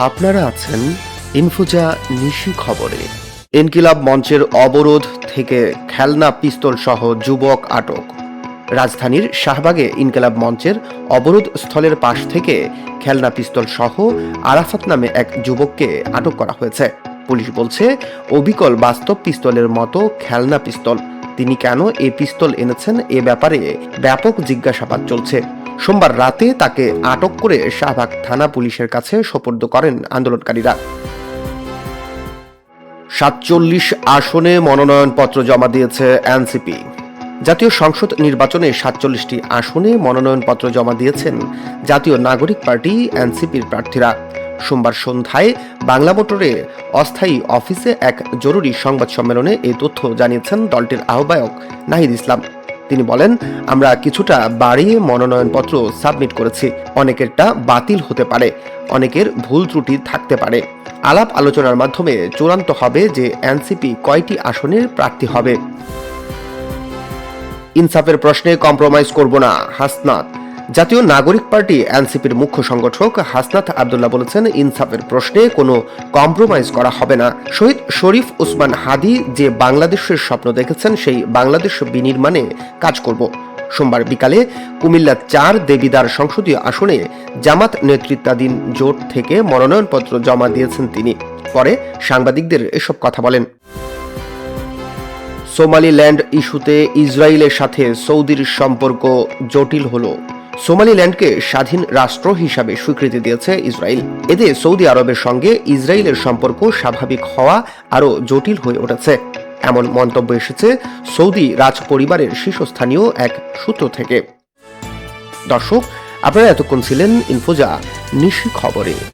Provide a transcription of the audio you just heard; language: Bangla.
আপনারা আছেন ইনফোজা নিশি খবরে। ইনকিলাব মঞ্চের অবরোধ থেকে খেলনা পিস্তল সহ যুবক আটক। রাজধানীর শাহবাগে ইনকিলাব মঞ্চের অবরোধ স্থলের পাশ থেকে খেলনা পিস্তল সহ আরাফাত নামে এক যুবককে আটক করা হয়েছে। পুলিশ বলছে অবিকল বাস্তব পিস্তলের মতো খেলনা পিস্তল। তিনি কেন এই পিস্তল এনেছেন এ ব্যাপারে ব্যাপক জিজ্ঞাসাবাদ চলছে। সোমবার রাতে তাকে আটক করে শাহবাগ থানা পুলিশের কাছে সোপর্দ করেন আন্দোলনকারীরা। ৪৭ আসনে মনোনয়নপত্র জমা দিয়েছে এনসিপি। জাতীয় সংসদ নির্বাচনে ৪৭টি আসনে মনোনয়নপত্র জমা দিয়েছেন জাতীয় নাগরিক পার্টি এনসিপির প্রার্থীরা। সোমবার সন্ধ্যায় বাংলা মোটরে অস্থায়ী অফিসে এক জরুরি সংবাদ সম্মেলনে এই তথ্য জানিয়েছেন দলটির আহ্বায়ক নাহিদ ইসলাম। তিনি বলেন, আমরা কিছুটা বাড়িয়ে মনোনয়নপত্র সাবমিট করেছি। অনেকেরটা বাতিল হতে পারে, অনেকের ভুল ত্রুটি থাকতে পারে। আলাপ আলোচনার মাধ্যমে চূড়ান্ত হবে যে এনসিপি কয়টি আসনের প্রার্থী হবে। ইনসাফের প্রশ্নে কম্প্রোমাইজ করব না, হাসনাত। জাতীয় নাগরিক পার্টি এনসিপির মুখ্য সংগঠক হাসনাত আব্দুল্লাহ বলেছেন, ইনসাফের প্রশ্নে কোনো কম্প্রোমাইজ করা হবে না। শহীদ শরীফ ওসমান হাদি যে বাংলাদেশের স্বপ্ন দেখেছেন সেই বাংলাদেশ বিনির্মাণে কাজ করব। সোমবার বিকালে কুমিল্লা ৪ দেবিদ্বার সংসদীয় আসনে জামাত নেতৃত্বাধীন জোট থেকে মনোনয়নপত্র জমা দিয়েছেন তিনি। পরে সাংবাদিকদের এসব কথা বলেন। সোমালিল্যান্ড ইস্যুতে ইসরায়েলের সাথে সৌদির সম্পর্ক জটিল হলো। সোমালিল্যান্ডকে স্বাধীন রাষ্ট্র হিসাবে স্বীকৃতি দিয়েছে ইসরায়েল। এতে সৌদি আরবের সঙ্গে ইসরায়েলের সম্পর্ক স্বাভাবিক হওয়া আরও জটিল হয়ে উঠেছে, এমন মন্তব্য এসেছে সৌদি রাজ পরিবারের শীর্ষস্থানীয় এক সূত্র থেকে। দর্শক, আপনারা এতক্ষণ ছিলেন ইনফোজা নিশি খবরে।